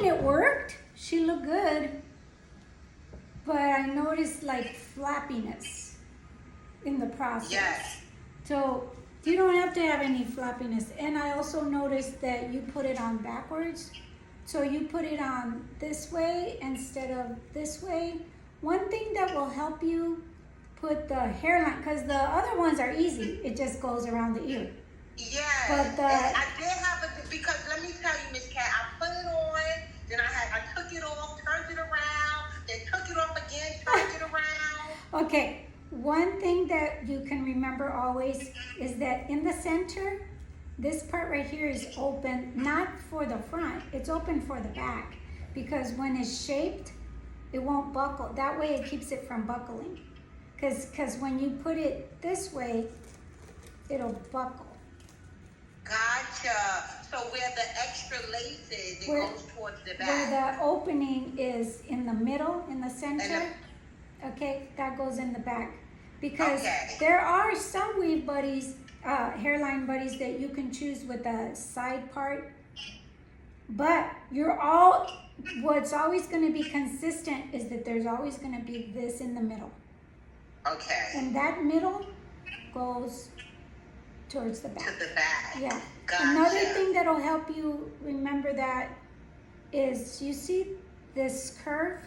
mean, it worked. She looked good. But I noticed like flappiness in the process. Yes. So you don't have to have any flappiness. And I also noticed that you put it on backwards. So you put it on this way instead of this way. One thing that will help you put the hairline, because the other ones are easy. It just goes around the ear. Yes. But I did have it because let me tell you, Miss Cat, I put it on, then I took it off, turned it around, then took it off again, turned it around. Okay, one thing that you can remember always is that in the center, this part right here is open, not for the front, it's open for the back. Because when it's shaped, it won't buckle. That way it keeps it from buckling. Because when you put it this way, it'll buckle. Gotcha. So where the extra lace is, it goes towards the back. Where the opening is in the middle, in the center, okay, that goes in the back. Because there are some weave buddies, hairline buddies that you can choose with a side part. But what's always going to be consistent is that there's always going to be this in the middle. Okay. And that middle goes towards the back. To the back. Yeah. Gotcha. Another thing that'll help you remember that is, you see this curve?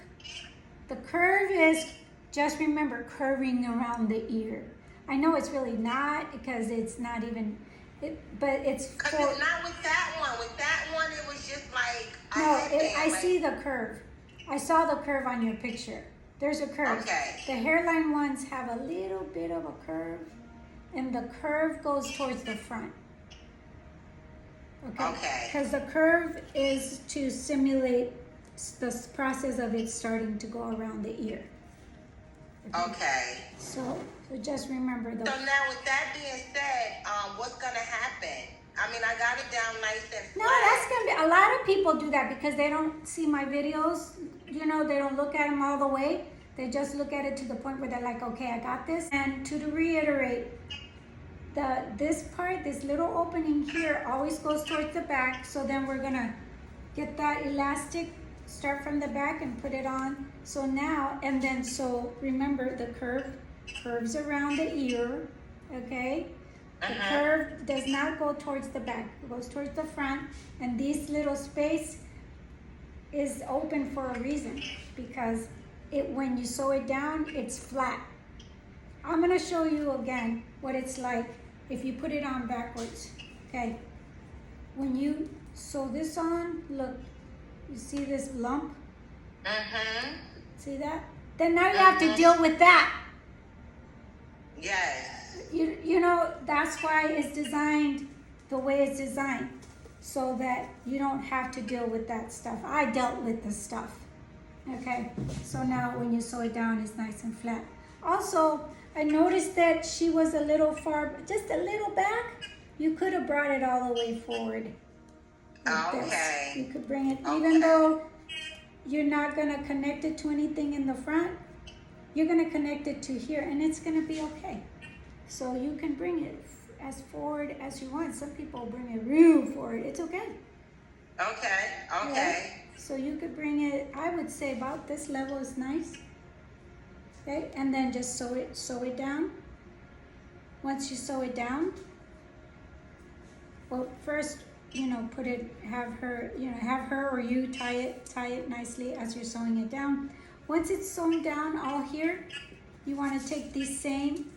The curve is, just remember, curving around the ear. I know it's really not, because it's not even, but it's for... Because it's not with that one. With that one, it was just like... I see the curve. I saw the curve on your picture. There's a curve. Okay. The hairline ones have a little bit of a curve, and the curve goes towards the front. Okay. Because the curve is to simulate the process of it starting to go around the ear. Okay. So just remember So now with that being said, what's going to happen? I mean, I got it down nice and flat. No, that's going to be, a lot of people do that because they don't see my videos. You know, they don't look at them all the way. They just look at it to the point where they're like, okay, I got this. And to reiterate, this part, this little opening here always goes towards the back. So then we're going to get that elastic, start from the back and put it on. So now, and then, so remember the curves around the ear, okay? The curve does not go towards the back, it goes towards the front. And this little space is open for a reason, because when you sew it down, it's flat. I'm gonna show you again what it's like if you put it on backwards, okay? When you sew this on, look, you see this lump? See that? Then now you have to deal with that. Yes. You know, that's why it's designed the way it's designed, so that you don't have to deal with that stuff. I dealt with the stuff, okay? So now when you sew it down, it's nice and flat. Also, I noticed that she was a little far, just a little back. You could have brought it all the way forward. Like this. You could bring it, even though you're not gonna connect it to anything in the front, you're gonna connect it to here and it's gonna be okay. So you can bring it as forward as you want. Some people bring it real forward. It's okay. Okay. Right? So you could bring it, I would say about this level is nice. Okay, and then just sew it down. Once you sew it down, well, first, you know, have her or you tie it nicely as you're sewing it down. Once it's sewn down all here, you want to take these same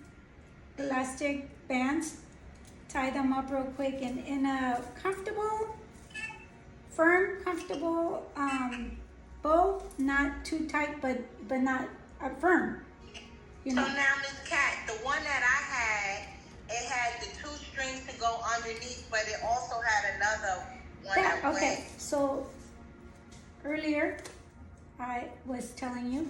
elastic bands, tie them up real quick in a comfortable, firm, comfortable bow, not too tight, but not firm. You know? So now, Miss Cat, the one that I had, it had the 2 strings to go underneath, but it also had another one that went. Okay, so earlier I was telling you.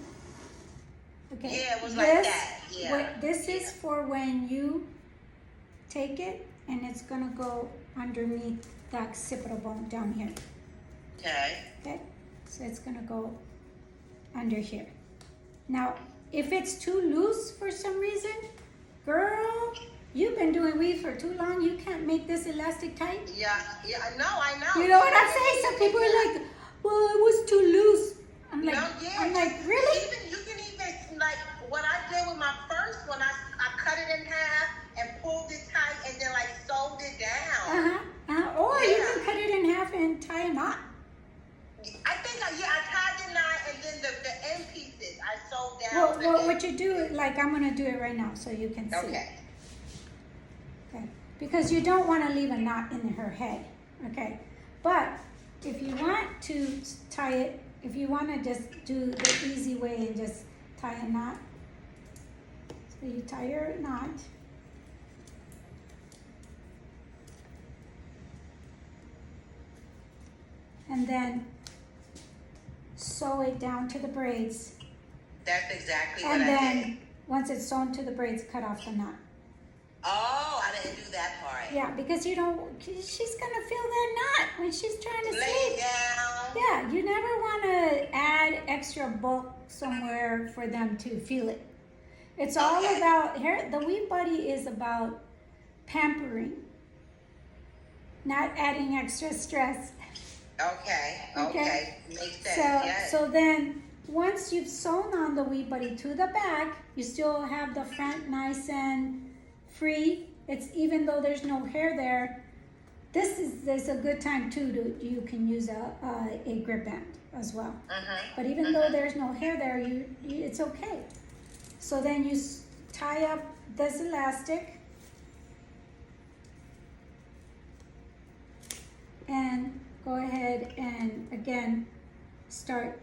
Okay. Yeah, it was like that. Yeah. This is for when you take it and it's gonna go underneath the occipital bone down here. Okay. Okay. So it's gonna go under here. Now, if it's too loose for some reason, girl, you've been doing weave for too long. You can't make this elastic tight. Yeah, I know. You know what I'm saying? Some people are like, well, it was too loose. I'm like, No, yeah. I'm like, really? Even you can even like what I did with my first one. I cut it in half and pulled it tight, and then like sewed it down. Or you Yeah. can cut it in half and tie a knot. I think I tied the knot, and then the end pieces I sewed down. Well, what you do, like I'm gonna do it right now so you can see. Okay. Okay. Because you don't want to leave a knot in her head. Okay. But if you want to tie it, if you want to just do the easy way and just tie a knot, so you tie your knot. And then sew it down to the braids. That's exactly what And I then did. once it's sewn to the braids, cut off the knot. Oh, I didn't do that part. Yeah, because she's gonna feel that knot when she's trying to Lay sleep. down. Yeah, you never want to add extra bulk somewhere for them to feel it. It's all Okay. about hair. The Wee Buddy is about pampering, not adding extra stress. Okay. Makes sense. So, Yes. so then once you've sewn on the Wee Buddy to the back, you still have the front nice and free. It's even though there's no hair there. There's a good time too you can use a grip band as well. But even though there's no hair there, it's okay. So then you tie up this elastic and go ahead and again start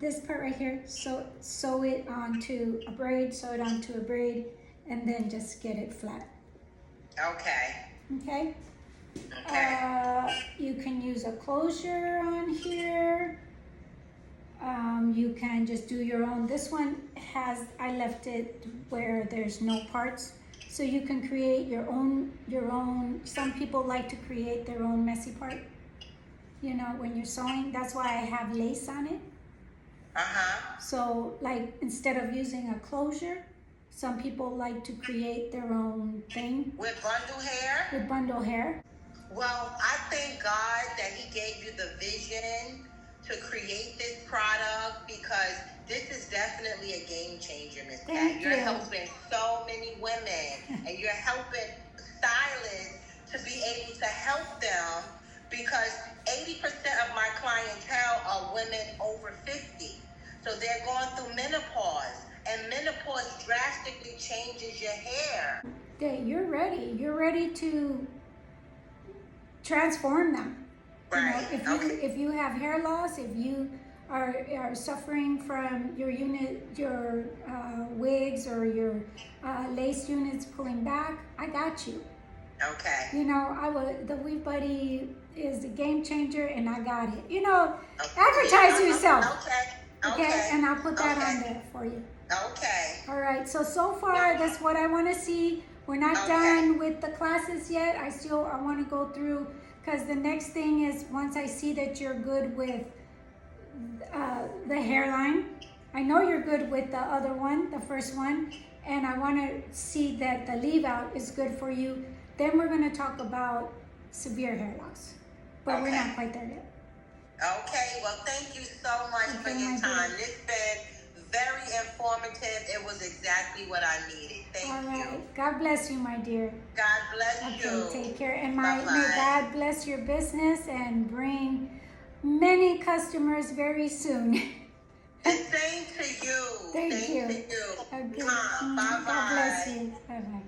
this part right here. Sew it onto a braid, and then just get it flat. Okay. Okay. Okay. You can use a closure on here. You can just do your own. This one I left it where there's no parts, so you can create your own. Some people like to create their own messy part. You know, when you're sewing, that's why I have lace on it. So like instead of using a closure, some people like to create their own thing. With bundle hair? With bundle hair. Well, I thank God that He gave you the vision to create this product, because this is definitely a game changer, Miss Kat. Thank You're you. helping so many women, and you're helping stylists to be able to help them, because 80% of my clientele are women over 50. So they're going through menopause, and menopause drastically changes your hair. Okay, you're ready. You're ready to transform them. Right. You know, if you have hair loss, if you are suffering from your wigs or your lace units pulling back, I got you. Okay. You know, the Wee Buddy is a game changer, and I got it. You know, advertise yourself. Okay, and I'll put that on there for you. Okay. All right, so far that's what I want to see. We're not done with the classes yet. I want to go through, because the next thing is once I see that you're good with the hairline. I know you're good with the other one, the first one, and I want to see that the leave out is good for you. Then we're going to talk about severe hair loss, but we're not quite there yet. Okay, well, thank you so much for your time. It's been very informative. It was exactly what I needed. Thank you. All right. God bless you, my dear. God bless you. Okay, take care. And may Bye-bye. God bless your business and bring many customers very soon. The same to you. Thank you. Same to you. Okay. Bye-bye. God bless you. Bye-bye.